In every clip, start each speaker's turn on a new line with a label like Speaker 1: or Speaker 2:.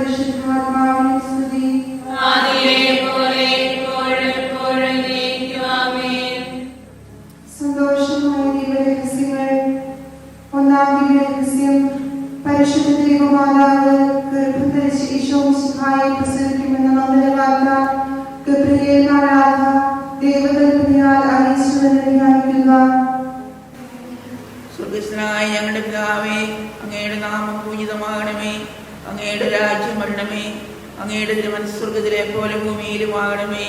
Speaker 1: പരിശുദ്ധാത്മാവിനെ സ്തുതി. സന്തോഷമായ ദൈവരഹസ്യങ്ങൾ. ഒന്നാം ദിവ്യരഹസ്യം, പരിശുദ്ധ ദൈവമാതാവ് ഗർഭം ധരിച്ച് ഈശോ മിശിഹായെ പ്രസവിക്കുമെന്ന മംഗളവാർത്ത ഗബ്രിയേൽ മാലാഖ ദൈവകൽപ്പനയാൽ അറിയിച്ചുവെന്ന് ധ്യാനിക്കുക.
Speaker 2: സ്വർഗ്ഗസ്ഥനായ ഞങ്ങളുടെ പിതാവേ, അങ്ങയുടെ നാമം പൂജിതമാകണമേ. അങ്ങയുടെ രാജ്യം വരണമേ. അങ്ങയുടെ തിരുമനസ്സ് സ്വർഗ്ഗത്തിലെ പോലെ ഭൂമിയിലും ആകണമേ.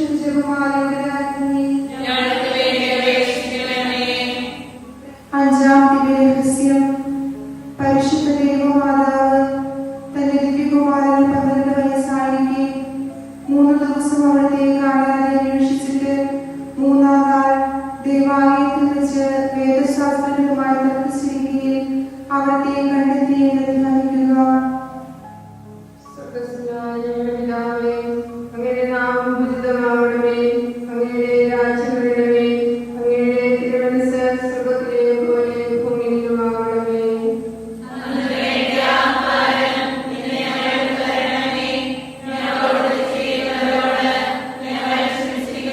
Speaker 1: പരിശുദ്ധ ജപമാലയുടെ രാജ്ഞി, അഞ്ചാം ദിവ്യരഹസ്യം. പരിശുദ്ധ ദൈവമാതാവ് തന്റെ ദിവ്യകുമാരന് 12 വയസ്സായിരിക്കെ 3 ദിവസം അവിടത്തെ കാണാതെ അന്വേഷിച്ചിട്ട് 3-ാം നാൾ ദേവാലയത്തിൽ വെച്ച് വേദശാസ്ത്രങ്ങളുമായി തർക്കിച്ചിരിക്കുകയും അവിടത്തെ കണ്ടെത്തി എന്ന് ധ്യാനിക്കുക.
Speaker 3: അങ്ങയുടെ നാമം പൂജിതമാവണമേ, അങ്ങയുടെ രാജ്യം വരണമേ, അങ്ങയുടെ തിരുമനസ്സ് സ്വർഗ്ഗത്തിലെ പോലെ ഭൂമിയിലുമാവണമേ.
Speaker 4: ഞങ്ങളോട് ചെയ്യുന്നവരോട് ഞങ്ങൾ ക്ഷമിച്ചിരിക്കുന്നു.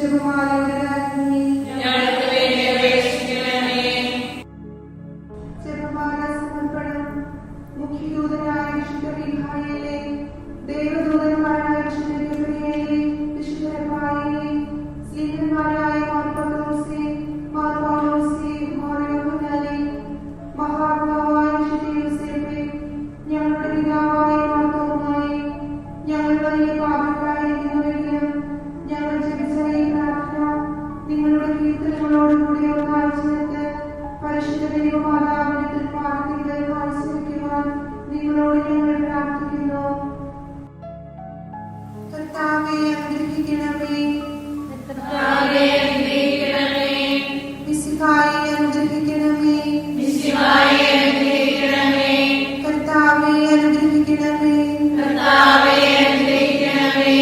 Speaker 1: ജപമാലയുടെ രാജ്ഞി,
Speaker 2: ഞങ്ങൾക്ക് വേണ്ടി അപേക്ഷിക്കണമേ.
Speaker 1: ജപമാല സമർപ്പണം. മുഖ്യദൂതനായ വിശുദ്ധ മിഖായേലേ, ദേവദൂതന്മാരായ വിശുദ്ധ ഗബ്രിയേലേ, വിശുദ്ധ റഫായേലേ, സ്ലീഹന്മാരായ മാർ പത്രോസേ, മാർ പൗലോസേ, മാർ യോഹന്നാനേ, മഹാത്മാവായ വിശുദ്ധ യോസേപ്പേ, ഞങ്ങളുടെ പിതാവായ മാർ തോമായേ, ഞങ്ങൾ വലിയ പാപികളായിരിക്കുന്നുവെങ്കിലും ഞങ്ങൾ ജപിച്ച ഈ പ്രാർത്ഥന നിങ്ങളുടെ കീർത്തനങ്ങളോടുകൂടി ഒന്നായി ചേർത്ത് പരിശുദ്ധ ദൈവമാതാവിന്റെ തൃപ്പാദത്തിൽ കാഴ്ചവെക്കുവാൻ നിങ്ങളോട് ഞങ്ങൾ പ്രാർത്ഥിക്കുന്നു. കർത്താവേ അനുഗ്രഹിക്കണമേ,
Speaker 2: കർത്താവേ അനുഗ്രഹിക്കണമേ.
Speaker 1: മിശിഹായെ അനുഗ്രഹിക്കണമേ,
Speaker 2: മിശിഹായെ അനുഗ്രഹിക്കണമേ.
Speaker 1: കർത്താവേ അനുഗ്രഹിക്കണമേ,
Speaker 2: കർത്താവേ അനുഗ്രഹിക്കണമേ.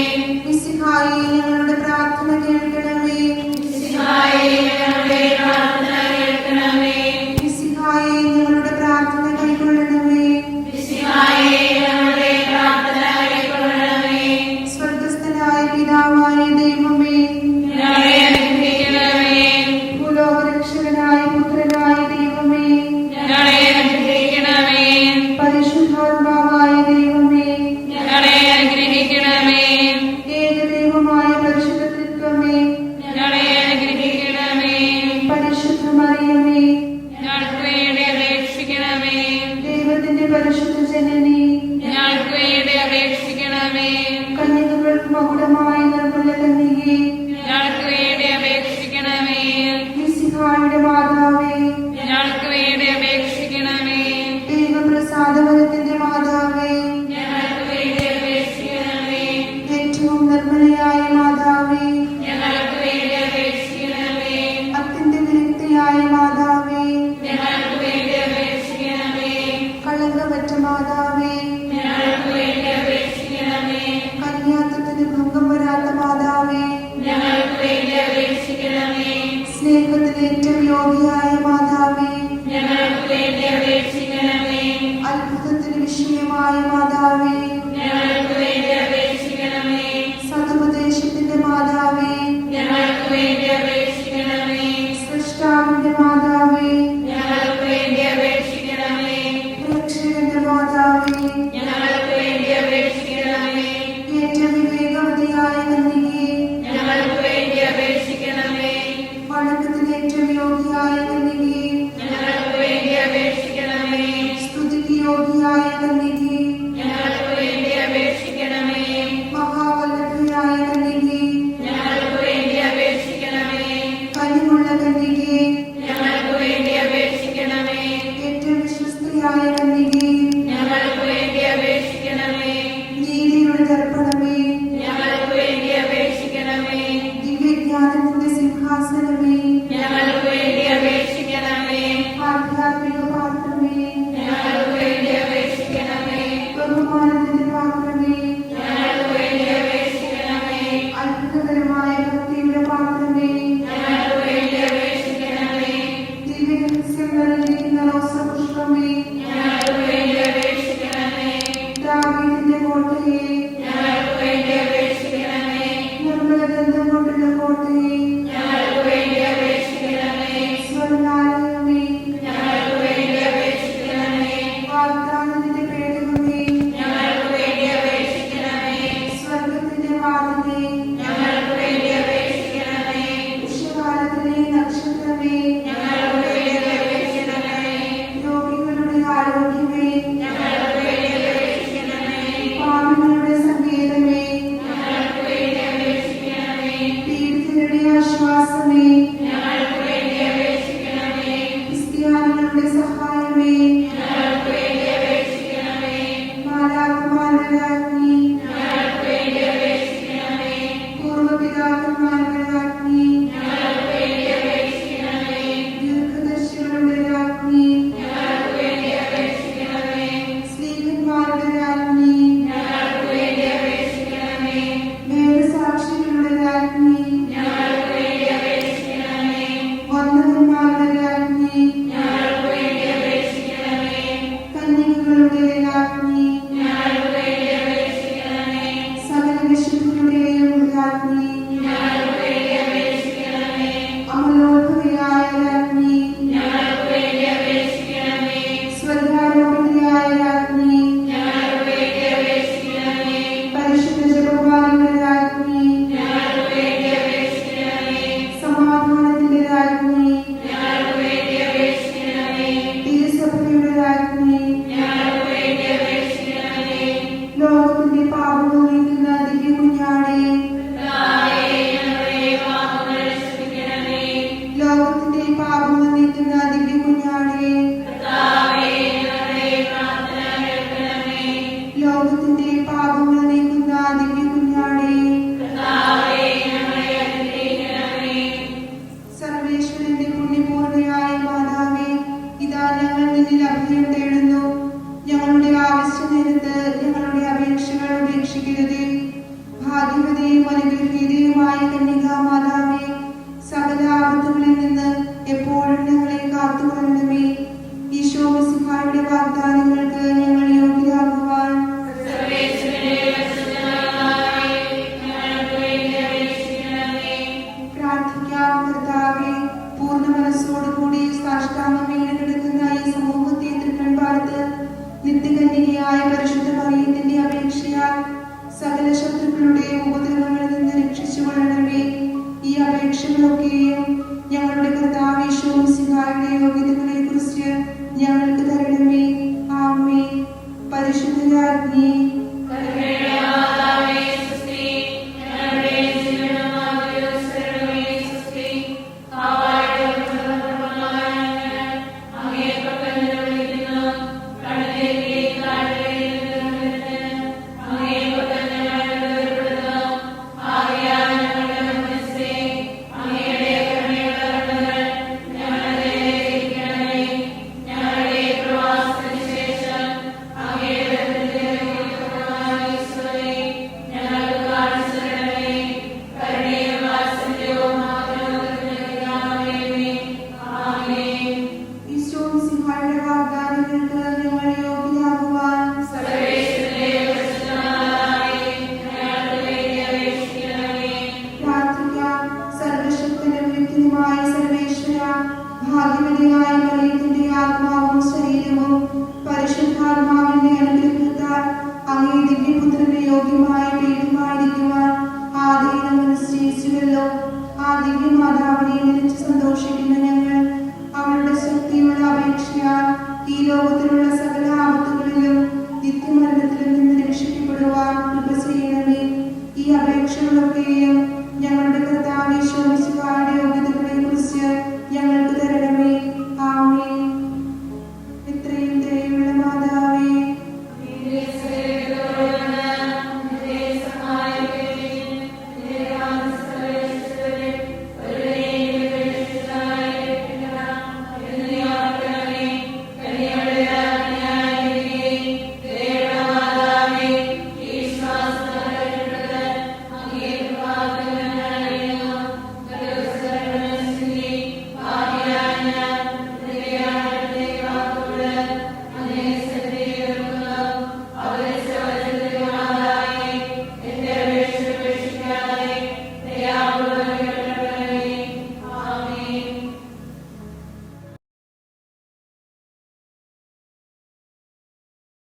Speaker 1: മിശിഹായെ ഞങ്ങളുടെ പ്രാർത്ഥന കേൾക്കണമേ,
Speaker 2: മിശിഹായെ ഞങ്ങളുടെ പ്രാർത്ഥന കേൾക്കണമേ.
Speaker 1: മിശിഹായെ ഞങ്ങളുടെ പ്രാർത്ഥന കൈക്കൊള്ളണമേ,
Speaker 2: മിശിഹായെ ഞങ്ങളുടെ പ്രാർത്ഥന കൈക്കൊള്ളണമേ.
Speaker 1: സ്വർഗ്ഗസ്ഥനായ പിതാവായ ദൈവമേ,
Speaker 2: ഞങ്ങളെ അനുഗ്രഹിക്കണമേ.
Speaker 1: ഭൂലോകരക്ഷകനായ പുത്രനായ ദൈവമേ,
Speaker 2: ഞങ്ങളെ അനുഗ്രഹിക്കണമേ.
Speaker 1: പരിശുദ്ധാത്മാവായ ദൈവമേ,
Speaker 2: ഞങ്ങളെ അനുഗ്രഹിക്കണമേ.
Speaker 1: ഏകദൈവമായ പരിശുദ്ധ തൃത്വമേ,
Speaker 2: ഞങ്ങളെ അനുഗ്രഹിക്കണമേ.
Speaker 1: പരിശുദ്ധ മറിയമേ,
Speaker 2: ഞങ്ങൾക്ക് വേണ്ടി അപേക്ഷിക്കണമേ.
Speaker 1: ദൈവത്തിന്റെ പരിശുദ്ധ ജനനി,
Speaker 2: ഞങ്ങൾക്ക് വേണ്ടി അപേക്ഷിക്കണമേ.
Speaker 1: കന്യകകൾക്ക് മകുടമായ നിർമ്മല കന്യകേ,
Speaker 2: ഞങ്ങൾക്ക് വേണ്ടി അപേക്ഷിക്കണമേ.
Speaker 1: മിശിഹായുടെ മാതാവേ,
Speaker 2: ഞങ്ങൾക്ക് വേണ്ടി അപേക്ഷിക്കണമേ.
Speaker 1: ദൈവപ്രസാദവരത്തിന്റെ മാതാവേ,
Speaker 2: ഞങ്ങൾക്ക് വേണ്ടി അപേക്ഷിക്കണമേ.
Speaker 1: ഏറ്റവും നിർമ്മലയായ മാതാവേ,
Speaker 2: ഞങ്ങൾക്ക് വേണ്ടി അപേക്ഷിക്കണമേ.
Speaker 1: അത്യന്ത വിരക്തിയായ മാതാവേ,
Speaker 2: ഞങ്ങൾക്ക് വേണ്ടി അപേക്ഷിക്കണമേ.
Speaker 1: കളങ്കമറ്റ മാതാവേ,
Speaker 2: ഞങ്ങൾക്ക് വേണ്ടി അപേക്ഷിക്കണമേ.
Speaker 1: കന്യാത്വത്തിന് ഭംഗം വരാത്ത മാതാവേ,
Speaker 2: ഞങ്ങൾക്ക് വേണ്ടി അപേക്ഷിക്കണമേ.
Speaker 1: സ്നേഹത്തിന് ഏറ്റവും യോഗ്യയായ മാതാവേ,
Speaker 2: ഞങ്ങൾക്ക് വേണ്ടി അപേക്ഷിക്കണമേ.
Speaker 1: അത്ഭുതത്തിന് വിഷയമായ മാതാവേ,
Speaker 2: ഞങ്ങൾക്ക് വേണ്ടി അപേക്ഷിക്കണമേ.
Speaker 1: സതുപദേശത്തിന്റെ മാതാവേ,
Speaker 2: ഞങ്ങൾക്ക് വേണ്ടി അപേക്ഷിക്കണമേ.
Speaker 1: സൃഷ്ടാവിന്റെ മാതാവേ,
Speaker 2: ഞങ്ങൾക്ക് വേണ്ടി അപേക്ഷിക്കണമേ.
Speaker 1: രക്ഷകന്റെ മാതാവേ,
Speaker 2: ഞങ്ങൾക്ക് വേണ്ടി അപേക്ഷിക്കണമേ.
Speaker 1: ഏറ്റവും വിവേകവതിയായ കന്യകേ,
Speaker 2: ഞങ്ങൾക്ക് വേണ്ടി അപേക്ഷിക്കണമേ.
Speaker 1: വണക്കത്തിന് ഏറ്റവും യോഗ്യയായ കന്യകേ,
Speaker 2: ഞങ്ങൾക്ക് വേണ്ടി അപേക്ഷിക്കണമേ.
Speaker 1: സ്തുതിക്ക് യോഗ്യയായ കന്യകേ,
Speaker 2: ഞങ്ങൾക്ക് വേണ്ടി അപേക്ഷിക്കണമേ.
Speaker 1: മഹാവല്ലഭയായ കന്യകേ,
Speaker 2: ഞങ്ങൾക്ക് വേണ്ടി അപേക്ഷിക്കണമേ.
Speaker 1: കനിവുള്ള കന്യകേ,
Speaker 2: ഞങ്ങൾക്ക് വേണ്ടി അപേക്ഷിക്കണമേ.
Speaker 1: ഏറ്റവും വിശ്വസ്തയായ കന്യകേ,
Speaker 2: ഞങ്ങൾക്ക് വേണ്ടി അപേക്ഷിക്കണമേ.
Speaker 1: നീതിയുടെ ദർപ്പണമേ,
Speaker 2: ഞങ്ങൾക്ക് വേണ്ടി അപേക്ഷിക്കണമേ.
Speaker 1: ദിവ്യജ്ഞാനത്തിന്റെ സിംഹാസനമേ,
Speaker 2: ഞങ്ങൾക്ക് വേണ്ടി അപേക്ഷിക്കണമേ.
Speaker 1: ആധ്യാത്മിക പാത്രമേ,
Speaker 2: ഞങ്ങൾക്ക് വേണ്ടി അപേക്ഷിക്കണമേ.
Speaker 1: ബഹുമാനത്തിന്റെ പാത്രമേ,
Speaker 2: ഞങ്ങൾക്ക് വേണ്ടി അപേക്ഷിക്കണമേ.
Speaker 1: അത്ഭുതകരമായ ഭക്തിയുടെ പാത്രമേ,
Speaker 2: ഞങ്ങൾക്ക് വേണ്ടി അപേക്ഷിക്കണമേ.
Speaker 1: ദിവ്യരഹസ്യം നിറഞ്ഞിരിക്കുന്ന റോസപുഷ്പമേ,
Speaker 2: ഞങ്ങൾക്ക് വേണ്ടി അപേക്ഷിക്കണമേ.
Speaker 1: ദാവീദിന്റെ കോട്ടയെ,
Speaker 2: ഞങ്ങൾക്ക് വേണ്ടി അപേക്ഷിക്കണമേ.
Speaker 1: നിർമ്മലഗന്ധം കൊണ്ടുള്ള കോട്ടയെ,
Speaker 2: ഞങ്ങൾക്ക് വേണ്ടി അപേക്ഷിക്കണമേ.
Speaker 1: സ്വർണ്ണാലയമേ,
Speaker 2: ഞങ്ങൾക്ക് വേണ്ടി അപേക്ഷിക്കണമേ.
Speaker 1: വാഗ്ദാനത്തിന്റെ പേടകമേ,
Speaker 2: ഞങ്ങൾക്ക് വേണ്ടി അപേക്ഷിക്കണമേ.
Speaker 1: സ്വർഗത്തിന്റെ വാതിലേ,
Speaker 2: ഞങ്ങൾക്ക് വേണ്ടി അപേക്ഷിക്കണമേ.
Speaker 1: ഉഷകാലത്തിലെ നക്ഷത്രമേ,
Speaker 2: ഞങ്ങൾക്ക് വേണ്ടി അപേക്ഷിക്കണമേ.
Speaker 1: രോഗികളുടെ ആരോഗ്യമേ,
Speaker 2: ഞങ്ങൾക്ക് വേണ്ടി അപേക്ഷിക്കണമേ.
Speaker 1: പാപികളുടെ സങ്കേതമേ,
Speaker 2: ഞങ്ങൾക്ക് വേണ്ടി അപേക്ഷിക്കണമേ.
Speaker 1: പീഡിതരുടെ ആശ്വാസമേ,
Speaker 2: ഞങ്ങൾക്ക് വേണ്ടി അപേക്ഷിക്കണമേ.
Speaker 1: ക്രിസ്ത്യാനികളുടെ സഹായമേ,
Speaker 2: ഞങ്ങൾക്ക് വേണ്ടി അപേക്ഷിക്കണമേ.
Speaker 1: മാലാഖമാരുടെ രാജ്ഞി,
Speaker 2: ഞങ്ങൾക്ക് വേണ്ടി അപേക്ഷിക്കണമേ.
Speaker 1: പൂർവ്വപിതാക്കന്മാരുടെ രാജ്ഞി,
Speaker 2: ഞങ്ങൾക്ക് വേണ്ടി അപേക്ഷിക്കണമേ.
Speaker 1: ദീർഘദർശികളുടെ രാജ്ഞി,
Speaker 2: ഞങ്ങൾക്ക് വേണ്ടി അപേക്ഷിക്കണമേ.
Speaker 1: സ്ലീഹന്മാരുടെ രാജ്ഞി,
Speaker 2: ഞങ്ങൾക്ക് വേണ്ടി അപേക്ഷിക്കണമേ.
Speaker 1: വേദസാക്ഷികളുടെ രാജ്ഞി,
Speaker 2: ഞങ്ങൾക്ക് വേണ്ടി അപേക്ഷിക്കണമേ.
Speaker 1: സാഷ്ടാംഗം വീണ് കിടക്കുന്ന ഈ സമൂഹത്തെ തൃക്കൺപാർത്ത് നിത്യകന്യകയായ പരിശുദ്ധ മറിയത്തിന്റെ അപേക്ഷയാൽ സകല ശത്രുക്കളുടെയും ഉപദ്രവങ്ങളിൽ നിന്ന് രക്ഷിച്ചുകൊള്ളണമേ. ഈ അപേക്ഷകളൊക്കെയും ഞങ്ങളുടെ കർത്താവ് യേശുമിശിഹായുടെ യോഗ്യതകളെ കുറിച്ച് ഞങ്ങൾക്ക് തരണമേ. ആമേൻ. പരിശുദ്ധ രാജ്ഞി, ഭാഗ്യവതിയായ മറിയത്തിന്റെ ആത്മാവും ശരീരവും